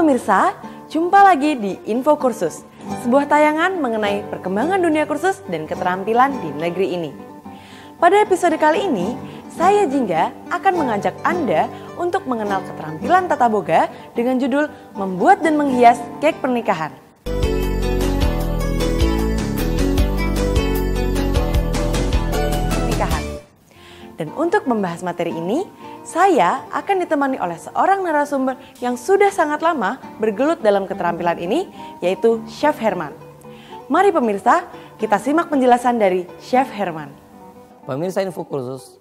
pemirsa, jumpa lagi di Info Kursus, sebuah tayangan mengenai perkembangan dunia kursus dan keterampilan di negeri ini. Pada episode kali ini, saya Jingga akan mengajak Anda untuk mengenal keterampilan tata boga dengan judul Membuat dan Menghias Kek Pernikahan. Dan untuk membahas materi ini, saya akan ditemani oleh seorang narasumber yang sudah sangat lama bergelut dalam keterampilan ini, yaitu Chef Herman. Mari pemirsa, kita simak penjelasan dari Chef Herman. Pemirsa Info Kursus,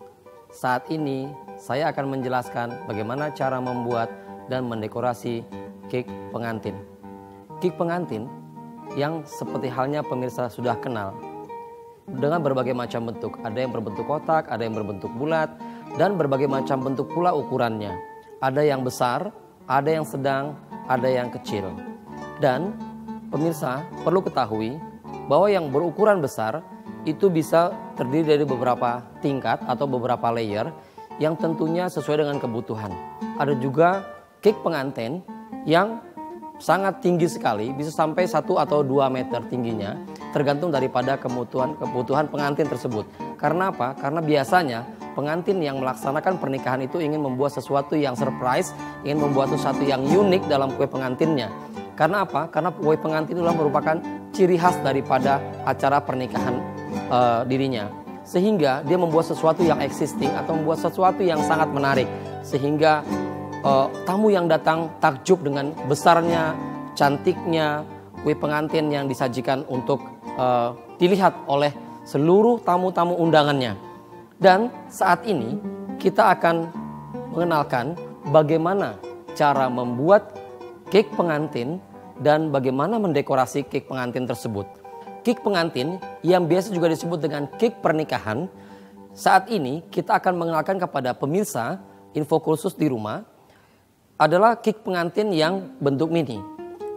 saat ini saya akan menjelaskan bagaimana cara membuat dan mendekorasi kek pengantin. Kek pengantin yang seperti halnya pemirsa sudah kenal, dengan berbagai macam bentuk, ada yang berbentuk kotak, ada yang berbentuk bulat, dan berbagai macam bentuk pula ukurannya. Ada yang besar, ada yang sedang, ada yang kecil. Dan pemirsa perlu ketahui bahwa yang berukuran besar itu bisa terdiri dari beberapa tingkat atau beberapa layer yang tentunya sesuai dengan kebutuhan. Ada juga kek pengantin yang sangat tinggi sekali, bisa sampai 1 atau 2 meter tingginya, tergantung daripada kebutuhan pengantin tersebut. Karena apa? Karena biasanya pengantin yang melaksanakan pernikahan itu ingin membuat sesuatu yang surprise, ingin membuat sesuatu yang unik dalam kue pengantinnya. Karena apa? Karena kue pengantin itulah merupakan ciri khas daripada acara pernikahan dirinya. Sehingga dia membuat sesuatu yang existing atau membuat sesuatu yang sangat menarik. Sehingga tamu yang datang takjub dengan besarnya, cantiknya kue pengantin yang disajikan untuk dilihat oleh seluruh tamu-tamu undangannya. Dan saat ini kita akan mengenalkan bagaimana cara membuat kek pengantin dan bagaimana mendekorasi kek pengantin tersebut. Kek pengantin yang biasa juga disebut dengan kek pernikahan, saat ini kita akan mengenalkan kepada pemirsa Info Kursus di rumah adalah kek pengantin yang bentuk mini.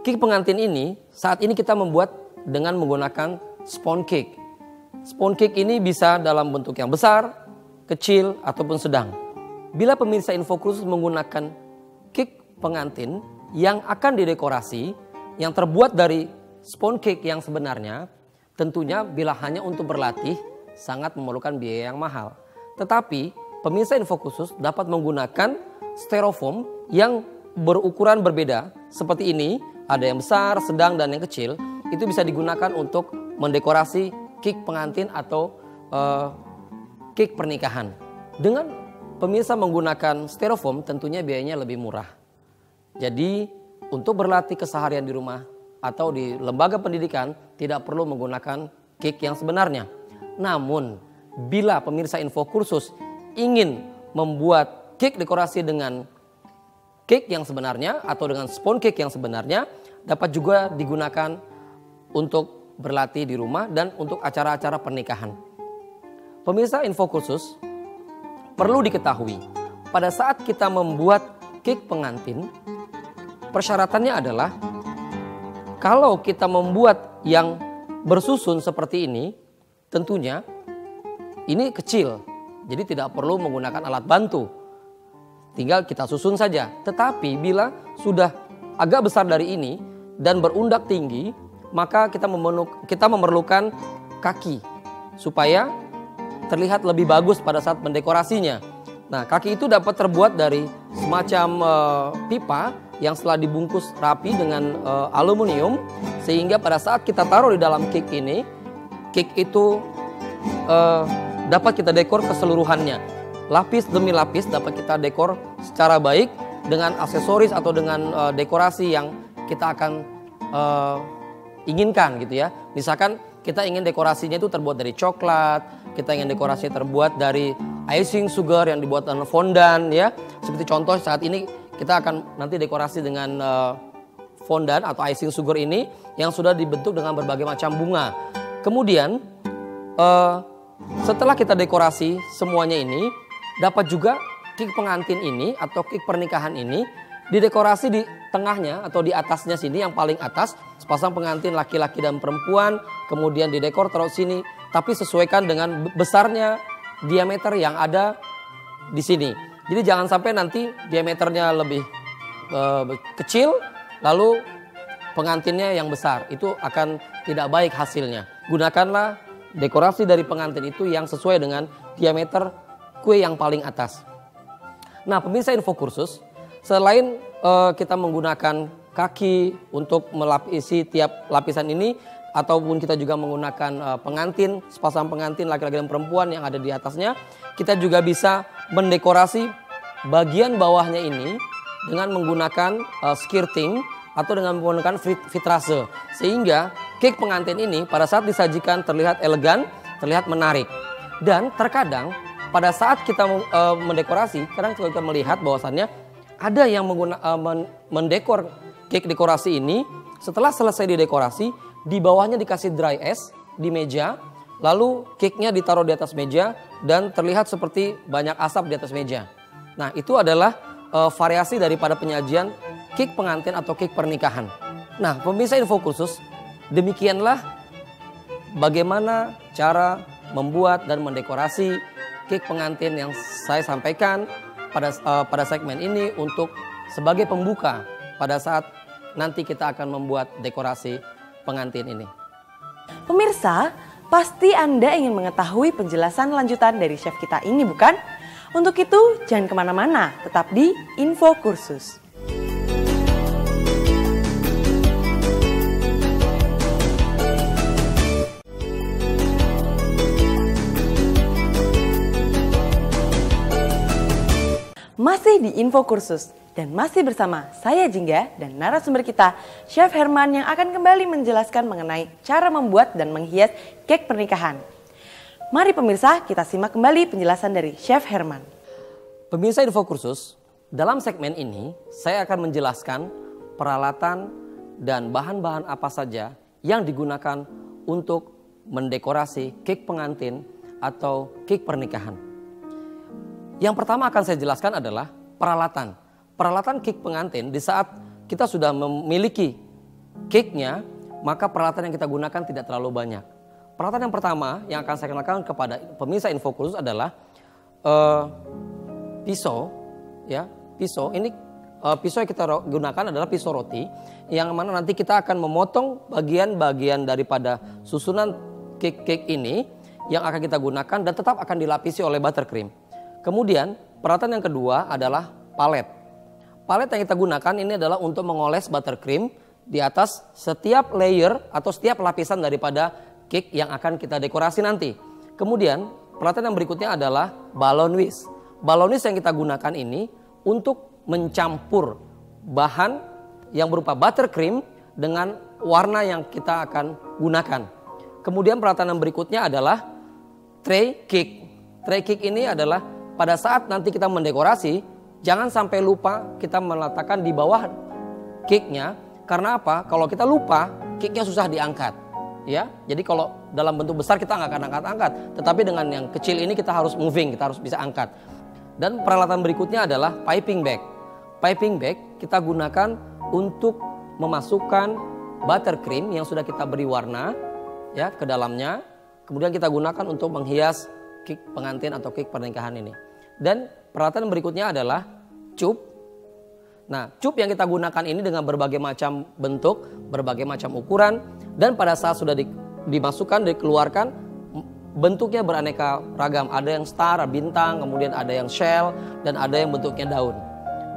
Kek pengantin ini saat ini kita membuat dengan menggunakan sponge cake. Sponge cake ini bisa dalam bentuk yang besar, kecil, ataupun sedang. Bila pemirsa Info Kursus menggunakan kek pengantin yang akan didekorasi, yang terbuat dari sponge cake yang sebenarnya, tentunya bila hanya untuk berlatih, sangat memerlukan biaya yang mahal. Tetapi pemirsa Info Kursus dapat menggunakan styrofoam yang berukuran berbeda seperti ini, ada yang besar, sedang, dan yang kecil. Itu bisa digunakan untuk mendekorasi kek pengantin atau kek pernikahan. Dengan pemirsa menggunakan styrofoam tentunya biayanya lebih murah. Jadi untuk berlatih keseharian di rumah atau di lembaga pendidikan tidak perlu menggunakan kek yang sebenarnya. Namun bila pemirsa Info Kursus ingin membuat kek dekorasi dengan kek yang sebenarnya atau dengan sponge cake yang sebenarnya, dapat juga digunakan untuk berlatih di rumah dan untuk acara-acara pernikahan. Pemirsa Info Kursus, perlu diketahui pada saat kita membuat kek pengantin, persyaratannya adalah kalau kita membuat yang bersusun seperti ini, tentunya ini kecil, jadi tidak perlu menggunakan alat bantu. Tinggal kita susun saja. Tetapi bila sudah agak besar dari ini dan berundak tinggi, maka kita memerlukan kaki supaya terlihat lebih bagus pada saat mendekorasinya. Nah, kaki itu dapat terbuat dari semacam pipa yang setelah dibungkus rapi dengan aluminium, sehingga pada saat kita taruh di dalam kek ini, kek itu dapat kita dekor keseluruhannya. Lapis demi lapis dapat kita dekor secara baik dengan aksesoris atau dengan dekorasi yang kita akan inginkan gitu ya. Misalkan kita ingin dekorasinya itu terbuat dari coklat, kita ingin dekorasinya terbuat dari icing sugar yang dibuat dengan fondant ya. Seperti contoh saat ini kita akan nanti dekorasi dengan fondant atau icing sugar ini yang sudah dibentuk dengan berbagai macam bunga. Kemudian setelah kita dekorasi semuanya ini, dapat juga kek pengantin ini atau kek pernikahan ini didekorasi di tengahnya atau di atasnya sini, yang paling atas sepasang pengantin laki-laki dan perempuan, kemudian didekor taruh sini, tapi sesuaikan dengan besarnya diameter yang ada di sini. Jadi jangan sampai nanti diameternya lebih kecil lalu pengantinnya yang besar, itu akan tidak baik hasilnya. Gunakanlah dekorasi dari pengantin itu yang sesuai dengan diameter kue yang paling atas. Nah, pemirsa info kursus, selain kita menggunakan kaki untuk melapisi tiap lapisan ini, ataupun kita juga menggunakan pengantin, sepasang pengantin laki-laki dan perempuan yang ada di atasnya, kita juga bisa mendekorasi bagian bawahnya ini dengan menggunakan skirting atau dengan menggunakan vitrase, sehingga cake pengantin ini pada saat disajikan terlihat elegan, terlihat menarik. Dan terkadang pada saat kita mendekorasi, kadang kita melihat bahwasannya ada yang mendekor cake dekorasi ini, setelah selesai didekorasi, di bawahnya dikasih dry ice di meja, lalu cake-nya ditaruh di atas meja dan terlihat seperti banyak asap di atas meja. Nah, itu adalah variasi daripada penyajian cake pengantin atau cake pernikahan. Nah, pemirsa info kursus, demikianlah bagaimana cara membuat dan mendekorasi cake pengantin yang saya sampaikan pada segmen ini untuk sebagai pembuka pada saat nanti kita akan membuat dekorasi pengantin ini. Pemirsa, pasti Anda ingin mengetahui penjelasan lanjutan dari chef kita ini, bukan? Untuk itu, jangan kemana-mana, tetap di Info Kursus. Masih di Info Kursus dan masih bersama saya Jingga dan narasumber kita Chef Herman yang akan kembali menjelaskan mengenai cara membuat dan menghias cake pernikahan. Mari pemirsa, kita simak kembali penjelasan dari Chef Herman. Pemirsa Info Kursus, dalam segmen ini saya akan menjelaskan peralatan dan bahan-bahan apa saja yang digunakan untuk mendekorasi cake pengantin atau cake pernikahan. Yang pertama akan saya jelaskan adalah peralatan. Peralatan cake pengantin, di saat kita sudah memiliki cake-nya, maka peralatan yang kita gunakan tidak terlalu banyak. Peralatan yang pertama yang akan saya kenalkan kepada pemirsa info kursus adalah pisau. Ya, pisau ini pisau yang kita gunakan adalah pisau roti, yang mana nanti kita akan memotong bagian-bagian daripada susunan cake ini yang akan kita gunakan dan tetap akan dilapisi oleh buttercream. Kemudian peralatan yang kedua adalah palet. Palet yang kita gunakan ini adalah untuk mengoles buttercream di atas setiap layer atau setiap lapisan daripada cake yang akan kita dekorasi nanti. Kemudian peralatan yang berikutnya adalah balloon whisk. Balloon whisk yang kita gunakan ini untuk mencampur bahan yang berupa buttercream dengan warna yang kita akan gunakan. Kemudian peralatan yang berikutnya adalah tray cake. Tray cake ini adalah pada saat nanti kita mendekorasi, jangan sampai lupa kita meletakkan di bawah cake-nya. Karena apa? Kalau kita lupa, cake-nya susah diangkat. Ya, jadi kalau dalam bentuk besar kita nggak akan angkat-angkat. Tetapi dengan yang kecil ini kita harus moving, kita harus bisa angkat. Dan peralatan berikutnya adalah piping bag. Piping bag kita gunakan untuk memasukkan buttercream yang sudah kita beri warna ya ke dalamnya. Kemudian kita gunakan untuk menghias cake pengantin atau cake pernikahan ini. Dan peralatan berikutnya adalah cup. Nah, cup yang kita gunakan ini dengan berbagai macam bentuk, berbagai macam ukuran, dan pada saat sudah dimasukkan, dikeluarkan, bentuknya beraneka ragam. Ada yang star, bintang, kemudian ada yang shell, dan ada yang bentuknya daun.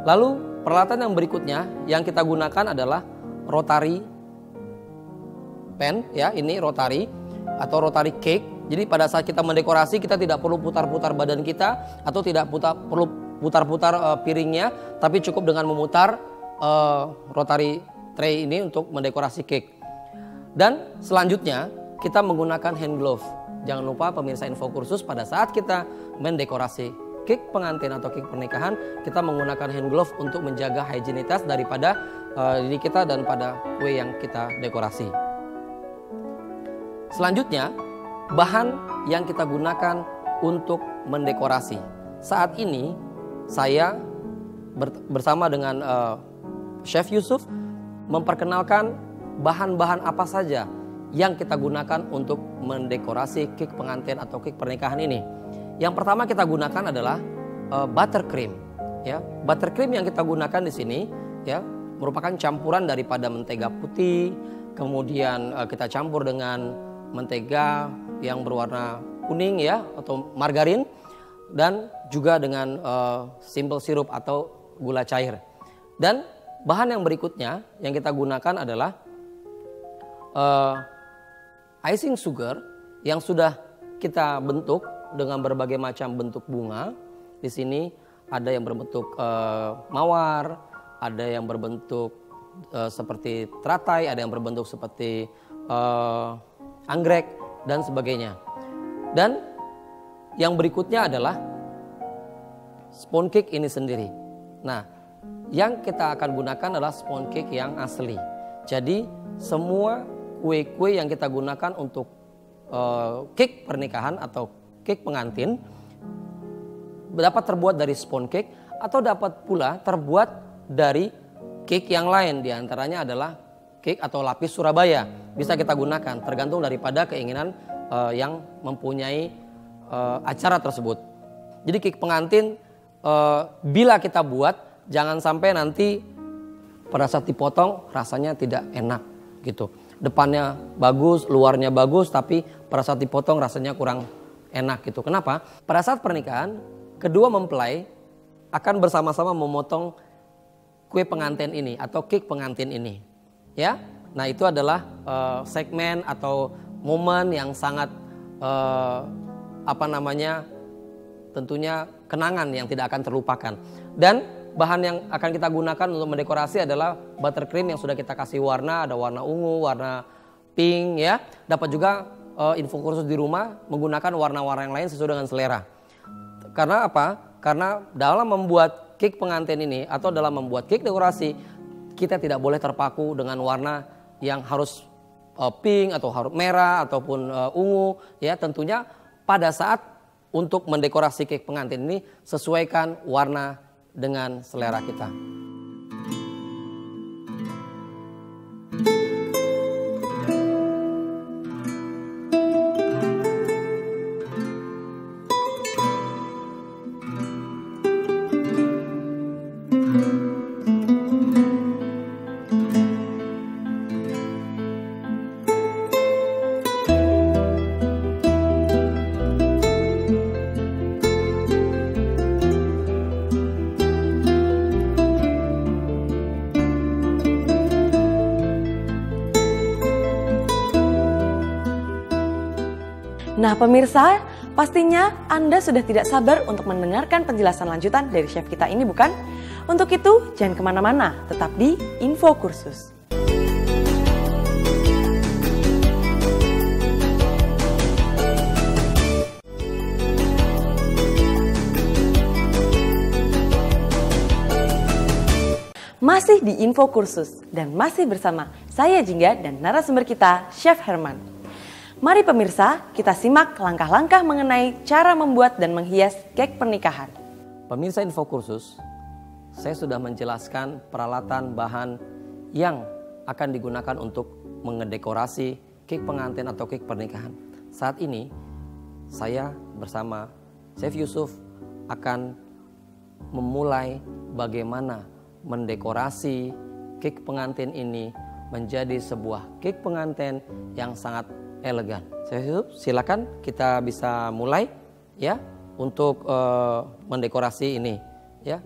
Lalu peralatan yang berikutnya yang kita gunakan adalah rotary pen, ya ini rotary atau rotary cake. Jadi pada saat kita mendekorasi kita tidak perlu putar-putar badan kita atau tidak perlu putar-putar piringnya, tapi cukup dengan memutar rotary tray ini untuk mendekorasi cake. Dan selanjutnya kita menggunakan hand glove. Jangan lupa pemirsa info kursus, pada saat kita mendekorasi cake pengantin atau cake pernikahan, kita menggunakan hand glove untuk menjaga higienitas daripada diri kita dan pada kue yang kita dekorasi. Selanjutnya, bahan yang kita gunakan untuk mendekorasi. Saat ini saya bersama dengan Chef Yusuf memperkenalkan bahan-bahan apa saja yang kita gunakan untuk mendekorasi cake pengantin atau cake pernikahan ini. Yang pertama kita gunakan adalah buttercream. Ya, buttercream yang kita gunakan di sini, ya, merupakan campuran daripada mentega putih, kemudian kita campur dengan mentega yang berwarna kuning ya atau margarin, dan juga dengan simple syrup atau gula cair. Dan bahan yang berikutnya yang kita gunakan adalah icing sugar yang sudah kita bentuk dengan berbagai macam bentuk bunga. Di sini ada yang berbentuk mawar, ada yang berbentuk seperti teratai, ada yang berbentuk seperti anggrek dan sebagainya. Dan yang berikutnya adalah sponge cake ini sendiri. Nah, yang kita akan gunakan adalah sponge cake yang asli. Jadi semua kue-kue yang kita gunakan untuk cake pernikahan atau cake pengantin dapat terbuat dari sponge cake atau dapat pula terbuat dari cake yang lain. Di antaranya adalah cake atau lapis Surabaya. Bisa kita gunakan tergantung daripada keinginan yang mempunyai acara tersebut. Jadi cake pengantin bila kita buat jangan sampai nanti pada saat dipotong rasanya tidak enak gitu. Depannya bagus, luarnya bagus, tapi pada saat dipotong rasanya kurang enak gitu. Kenapa? Pada saat pernikahan kedua mempelai akan bersama-sama memotong kue pengantin ini atau cake pengantin ini, ya. Nah itu adalah segmen atau momen yang sangat tentunya kenangan yang tidak akan terlupakan. Dan bahan yang akan kita gunakan untuk mendekorasi adalah buttercream yang sudah kita kasih warna, ada warna ungu, warna pink, ya. Dapat juga info kursus di rumah menggunakan warna-warna yang lain sesuai dengan selera. Karena apa? Karena dalam membuat cake pengantin ini atau dalam membuat cake dekorasi, kita tidak boleh terpaku dengan warna yang harus pink atau harus merah ataupun ungu. Ya, tentunya pada saat untuk mendekorasi cake pengantin ini sesuaikan warna dengan selera kita. Nah pemirsa, pastinya Anda sudah tidak sabar untuk mendengarkan penjelasan lanjutan dari chef kita ini bukan? Untuk itu jangan kemana-mana, tetap di Info Kursus. Masih di Info Kursus dan masih bersama saya Jingga dan narasumber kita Chef Herman. Mari pemirsa, kita simak langkah-langkah mengenai cara membuat dan menghias cake pernikahan. Pemirsa Info Kursus, saya sudah menjelaskan peralatan bahan yang akan digunakan untuk mengedekorasi cake pengantin atau cake pernikahan. Saat ini, saya bersama Chef Yusuf akan memulai bagaimana mendekorasi cake pengantin ini menjadi sebuah cake pengantin yang sangat elegan. Saya silakan kita bisa mulai ya untuk mendekorasi ini ya.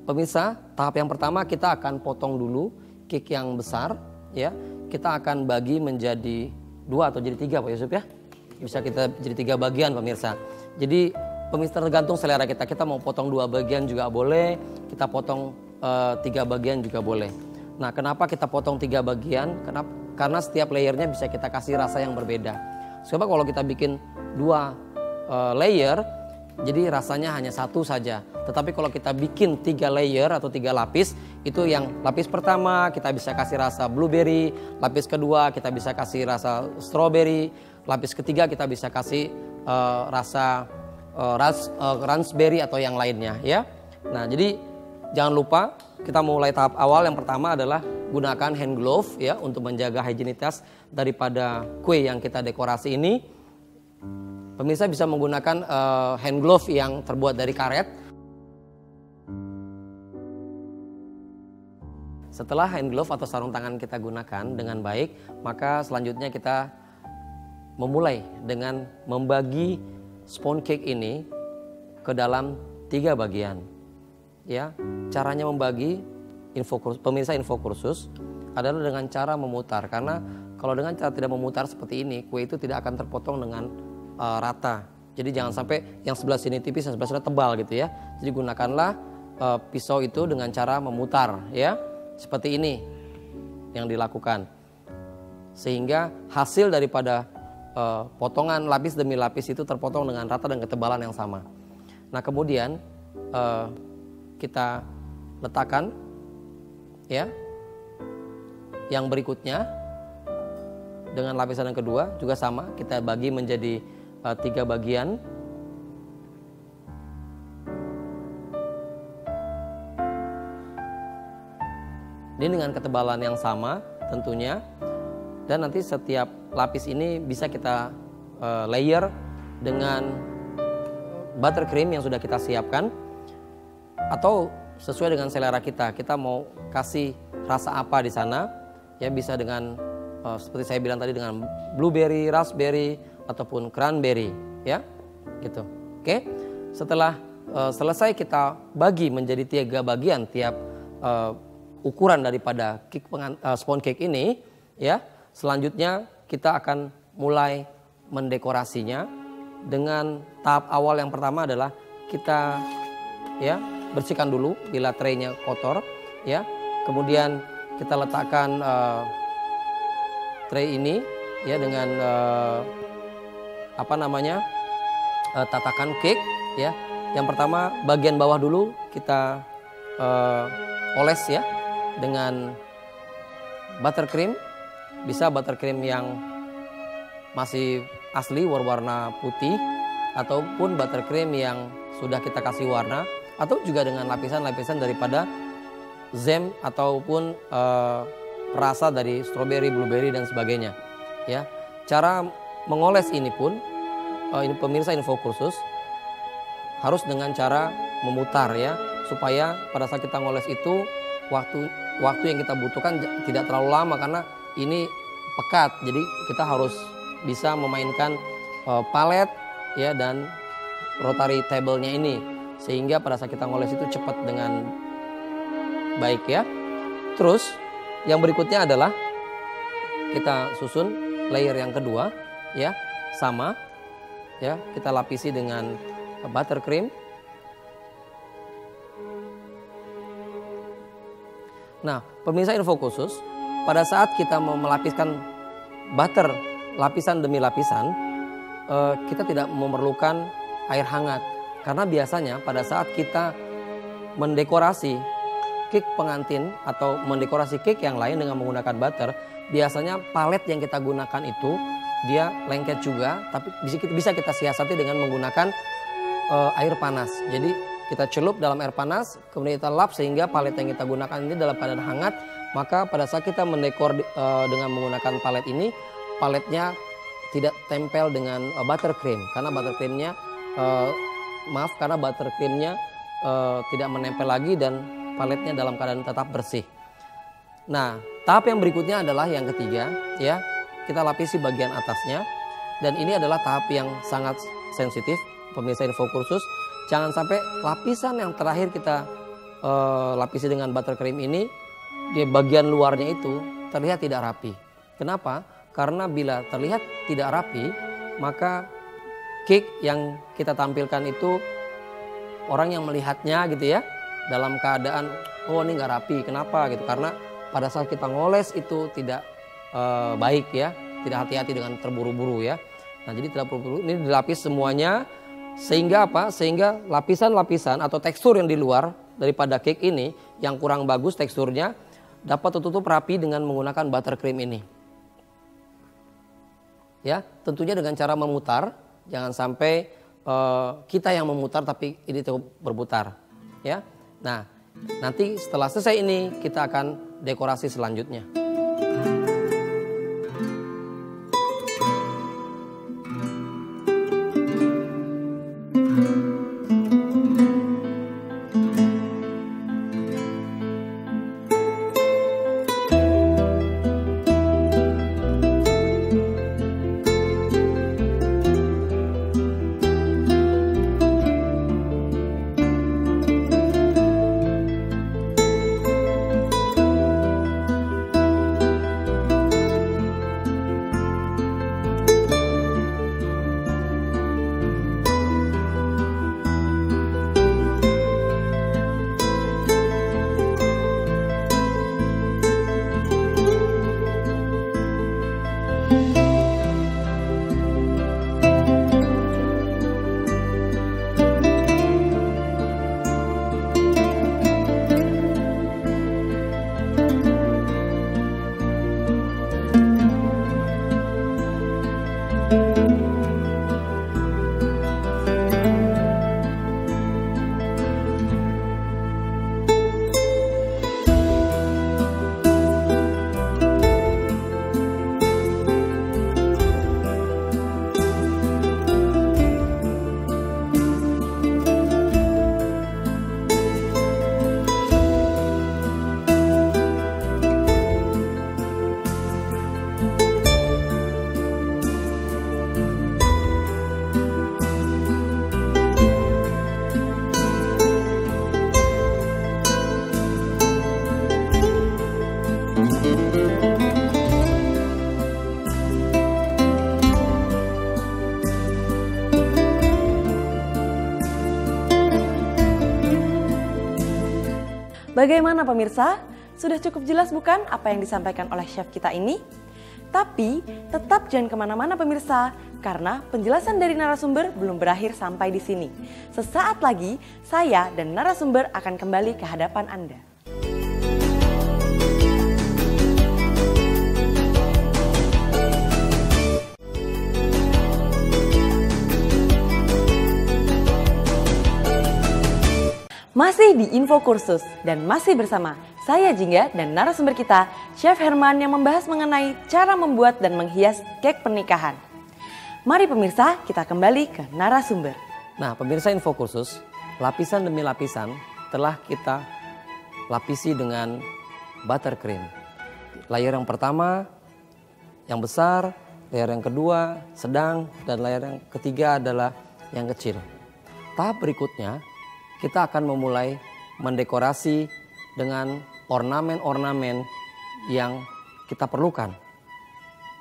Pemirsa, tahap yang pertama kita akan potong dulu cake yang besar ya. Kita akan bagi menjadi 2 atau jadi 3 Pak Yusuf ya. Bisa kita jadi 3 bagian pemirsa. Jadi pemirsa tergantung selera kita. Kita mau potong 2 bagian juga boleh, kita potong 3 bagian juga boleh. Nah, kenapa kita potong 3 bagian? Karena setiap layernya bisa kita kasih rasa yang berbeda. Coba kalau kita bikin 2 layer, jadi rasanya hanya 1 saja. Tetapi kalau kita bikin 3 layer atau 3 lapis, itu yang lapis pertama kita bisa kasih rasa blueberry, lapis kedua kita bisa kasih rasa strawberry, lapis ketiga kita bisa kasih rasa raspberry atau yang lainnya ya. Nah, jadi jangan lupa kita mulai tahap awal. Yang pertama adalah gunakan hand glove ya untuk menjaga higienitas daripada kue yang kita dekorasi ini. Pemirsa bisa menggunakan hand glove yang terbuat dari karet. Setelah hand glove atau sarung tangan kita gunakan dengan baik, maka selanjutnya kita memulai dengan membagi sponge cake ini ke dalam 3 bagian. Ya, caranya membagi pemirsa info kursus adalah dengan cara memutar, karena kalau dengan cara tidak memutar seperti ini, kue itu tidak akan terpotong dengan rata. Jadi jangan sampai yang sebelah sini tipis, yang sebelah sini tebal gitu ya. Jadi gunakanlah pisau itu dengan cara memutar ya. Seperti ini yang dilakukan. Sehingga hasil daripada potongan lapis demi lapis itu terpotong dengan rata dan ketebalan yang sama. Nah, kemudian kita letakkan ya. Yang berikutnya dengan lapisan yang kedua juga sama, kita bagi menjadi 3 bagian. Ini dengan ketebalan yang sama tentunya, dan nanti setiap lapis ini bisa kita layer dengan buttercream yang sudah kita siapkan, atau sesuai dengan selera kita. Kita mau kasih rasa apa di sana, ya bisa dengan seperti saya bilang tadi, dengan blueberry, raspberry ataupun cranberry, ya, gitu. Oke, setelah selesai kita bagi menjadi 3 bagian tiap ukuran daripada sponge cake ini, ya. Selanjutnya kita akan mulai mendekorasinya dengan tahap awal. Yang pertama adalah kita ya bersihkan dulu bila traynya kotor, ya. Kemudian kita letakkan tray ini ya dengan tatakan cake, ya. Yang pertama bagian bawah dulu kita oles ya dengan buttercream. Bisa buttercream yang masih asli berwarna putih, ataupun buttercream yang sudah kita kasih warna, atau juga dengan lapisan-lapisan daripada jam ataupun rasa dari strawberry, blueberry dan sebagainya. Ya, cara mengoles ini pun ini pemirsa info kursus harus dengan cara memutar ya, supaya pada saat kita ngoles itu waktu yang kita butuhkan tidak terlalu lama, karena ini pekat. Jadi kita harus bisa memainkan palet ya dan rotary table-nya ini, sehingga pada saat kita ngoles itu cepat dengan baik ya. Terus yang berikutnya adalah kita susun layer yang kedua ya, sama ya, kita lapisi dengan buttercream. Nah, pemirsa info khusus, pada saat kita mau melapiskan butter lapisan demi lapisan, kita tidak memerlukan air hangat, karena biasanya pada saat kita mendekorasi cake pengantin atau mendekorasi cake yang lain dengan menggunakan butter, biasanya palet yang kita gunakan itu dia lengket juga, tapi bisa kita siasati dengan menggunakan air panas. Jadi kita celup dalam air panas, kemudian kita lap sehingga palet yang kita gunakan ini dalam keadaan hangat. Maka pada saat kita mendekor dengan menggunakan palet ini, paletnya tidak tempel dengan buttercream, karena buttercreamnya tidak menempel lagi dan paletnya dalam keadaan tetap bersih. Nah, tahap yang berikutnya adalah yang ketiga ya, kita lapisi bagian atasnya, dan ini adalah tahap yang sangat sensitif pemirsa info kursus. Jangan sampai lapisan yang terakhir kita lapisi dengan buttercream ini, di bagian luarnya itu terlihat tidak rapi. Kenapa? Karena bila terlihat tidak rapi, maka cake yang kita tampilkan itu orang yang melihatnya gitu ya, dalam keadaan oh ini nggak rapi. Kenapa gitu? Karena pada saat kita ngoles itu tidak baik ya, tidak hati-hati dengan terburu-buru ya. Nah, jadi tidak terburu-buru, ini dilapis semuanya. Sehingga apa? Sehingga lapisan-lapisan atau tekstur yang di luar daripada cake ini yang kurang bagus teksturnya dapat tertutup rapi dengan menggunakan buttercream ini. Ya, tentunya dengan cara memutar, jangan sampai kita yang memutar tapi ini berputar. Ya, nah nanti setelah selesai ini kita akan dekorasi selanjutnya. Bagaimana pemirsa? Sudah cukup jelas bukan apa yang disampaikan oleh chef kita ini? Tapi tetap jangan kemana-mana pemirsa, karena penjelasan dari narasumber belum berakhir sampai di sini. Sesaat lagi, saya dan narasumber akan kembali ke hadapan Anda. Masih di Info Kursus dan masih bersama saya Jingga dan narasumber kita, Chef Herman yang membahas mengenai cara membuat dan menghias kek pernikahan. Mari pemirsa, kita kembali ke narasumber. Nah, pemirsa Info Kursus, lapisan demi lapisan telah kita lapisi dengan buttercream. Layer yang pertama yang besar, layer yang kedua sedang, dan layer yang ketiga adalah yang kecil. Tahap berikutnya kita akan memulai mendekorasi dengan ornamen-ornamen yang kita perlukan.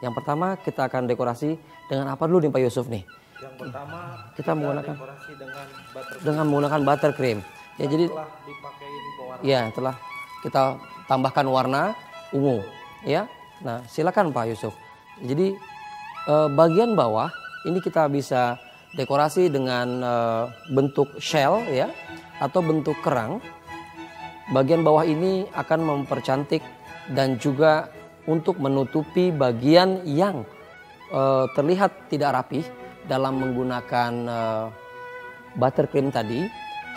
Yang pertama kita akan dekorasi dengan apa dulu nih Pak Yusuf nih? Yang pertama kita menggunakan dekorasi dengan menggunakan buttercream. Ya, jadi dipakein pewarna. ya telah kita tambahkan warna ungu ya. Nah, silakan Pak Yusuf. Jadi bagian bawah ini kita bisa dekorasi dengan bentuk shell ya atau bentuk kerang. Bagian bawah ini akan mempercantik dan juga untuk menutupi bagian yang terlihat tidak rapih dalam menggunakan buttercream tadi.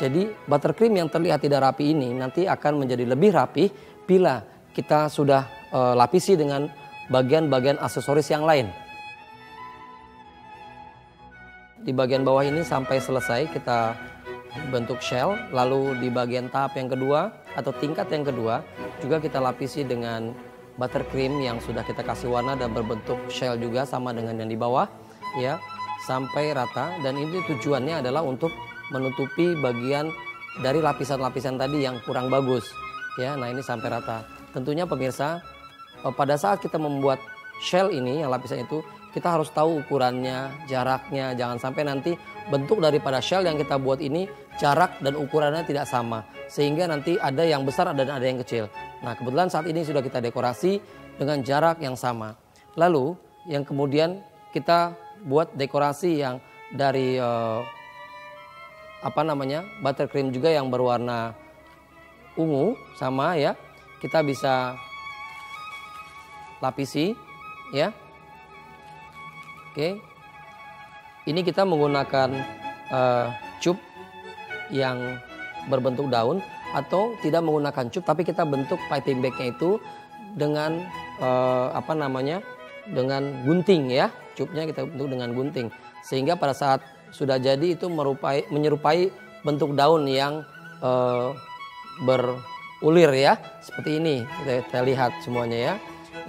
Jadi buttercream yang terlihat tidak rapi ini nanti akan menjadi lebih rapih bila kita sudah lapisi dengan bagian-bagian aksesoris yang lain. Di bagian bawah ini sampai selesai kita bentuk shell, lalu di bagian tahap yang kedua atau tingkat yang kedua juga kita lapisi dengan buttercream yang sudah kita kasih warna dan berbentuk shell juga sama dengan yang di bawah ya, sampai rata. Dan ini tujuannya adalah untuk menutupi bagian dari lapisan-lapisan tadi yang kurang bagus ya. Nah, ini sampai rata. Tentunya pemirsa, pada saat kita membuat shell ini yang lapisan itu kita harus tahu ukurannya, jaraknya. Jangan sampai nanti bentuk daripada shell yang kita buat ini jarak dan ukurannya tidak sama, sehingga nanti ada yang besar dan ada yang kecil. Nah, kebetulan saat ini sudah kita dekorasi dengan jarak yang sama. Lalu yang kemudian kita buat dekorasi yang dari buttercream juga yang berwarna ungu sama ya. Kita bisa lapisi ya. Oke, ini kita menggunakan cup yang berbentuk daun atau tidak menggunakan cup, tapi kita bentuk piping bagnya itu dengan dengan gunting ya. Cupnya kita bentuk dengan gunting sehingga pada saat sudah jadi itu menyerupai bentuk daun yang berulir ya, seperti ini kita lihat semuanya ya.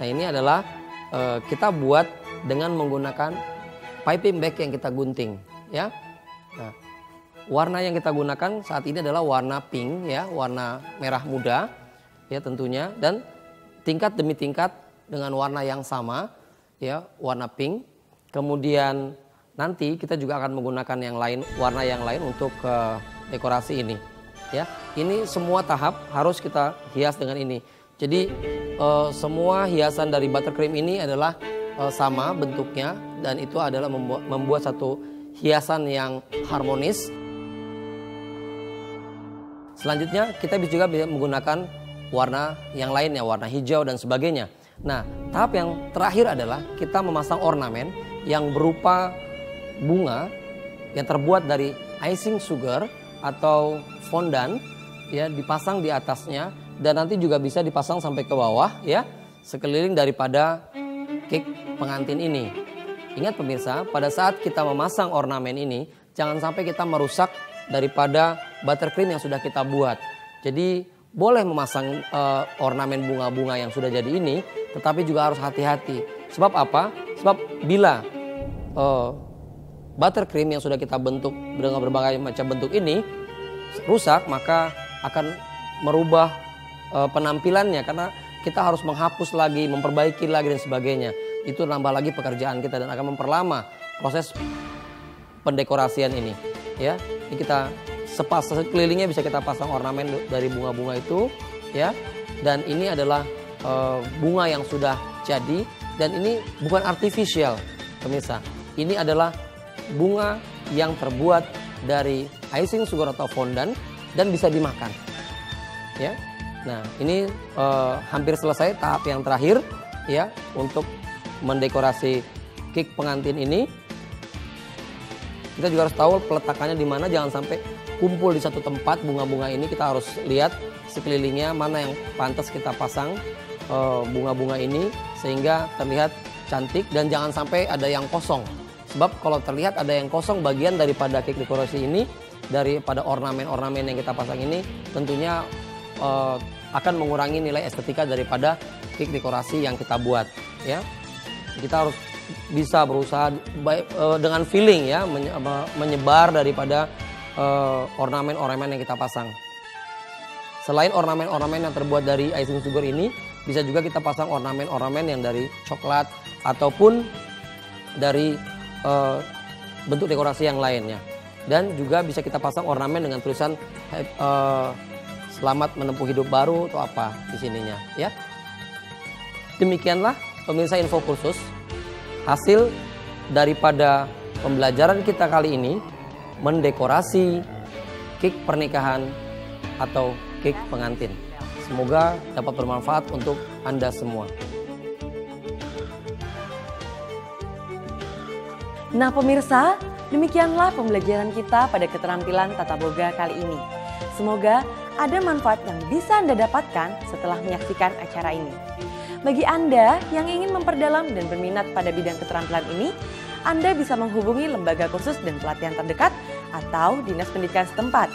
Nah, ini adalah kita buat dengan menggunakan piping bag yang kita gunting ya. Nah, warna yang kita gunakan saat ini adalah warna pink ya, warna merah muda ya tentunya, dan tingkat demi tingkat dengan warna yang sama ya, warna pink. Kemudian nanti kita juga akan menggunakan yang lain, warna yang lain untuk dekorasi ini ya. Ini semua tahap harus kita hias dengan ini. Jadi semua hiasan dari buttercream ini adalah sama bentuknya, dan itu adalah membuat satu hiasan yang harmonis. Selanjutnya kita juga bisa menggunakan warna yang lainnya, warna hijau dan sebagainya. Nah, tahap yang terakhir adalah kita memasang ornamen yang berupa bunga yang terbuat dari icing sugar atau fondant ya, dipasang di atasnya, dan nanti juga bisa dipasang sampai ke bawah ya, sekeliling daripada kek pengantin ini. Ingat pemirsa, pada saat kita memasang ornamen ini, jangan sampai kita merusak daripada buttercream yang sudah kita buat. Jadi boleh memasang ornamen bunga-bunga yang sudah jadi ini, tetapi juga harus hati-hati. Sebab apa? Sebab bila buttercream yang sudah kita bentuk dengan berbagai macam bentuk ini rusak, maka akan merubah penampilannya, karena kita harus menghapus lagi, memperbaiki lagi dan sebagainya. Itu nambah lagi pekerjaan kita dan akan memperlama proses pendekorasian ini. Ya, ini kita sekelilingnya bisa kita pasang ornamen dari bunga-bunga itu, ya. Dan ini adalah bunga yang sudah jadi, dan ini bukan artifisial, pemirsa. Ini adalah bunga yang terbuat dari icing sugar atau fondant dan bisa dimakan, ya. Nah, ini hampir selesai tahap yang terakhir, ya, untuk mendekorasi cake pengantin ini. Kita juga harus tahu peletakannya di mana, jangan sampai kumpul di satu tempat bunga-bunga ini. Kita harus lihat sekelilingnya mana yang pantas kita pasang bunga-bunga ini sehingga terlihat cantik, dan jangan sampai ada yang kosong. Sebab kalau terlihat ada yang kosong bagian daripada cake dekorasi ini, daripada ornamen-ornamen yang kita pasang ini, tentunya akan mengurangi nilai estetika daripada cake dekorasi yang kita buat, ya. Kita harus bisa berusaha dengan feeling, ya, menyebar daripada ornamen-ornamen yang kita pasang. Selain ornamen-ornamen yang terbuat dari icing sugar ini, bisa juga kita pasang ornamen-ornamen yang dari coklat ataupun dari bentuk dekorasi yang lainnya. Dan juga bisa kita pasang ornamen dengan tulisan selamat menempuh hidup baru atau apa di sininya, ya. Demikianlah pemirsa info kursus hasil daripada pembelajaran kita kali ini mendekorasi cake pernikahan atau cake pengantin. Semoga dapat bermanfaat untuk Anda semua. Nah pemirsa, demikianlah pembelajaran kita pada keterampilan tata boga kali ini. Semoga ada manfaat yang bisa Anda dapatkan setelah menyaksikan acara ini. Bagi Anda yang ingin memperdalam dan berminat pada bidang keterampilan ini, Anda bisa menghubungi lembaga kursus dan pelatihan terdekat atau Dinas Pendidikan setempat.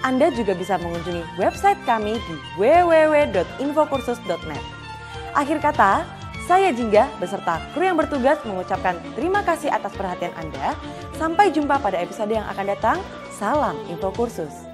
Anda juga bisa mengunjungi website kami di www.infokursus.net. Akhir kata, saya Jingga beserta kru yang bertugas mengucapkan terima kasih atas perhatian Anda. Sampai jumpa pada episode yang akan datang. Salam Info Kursus.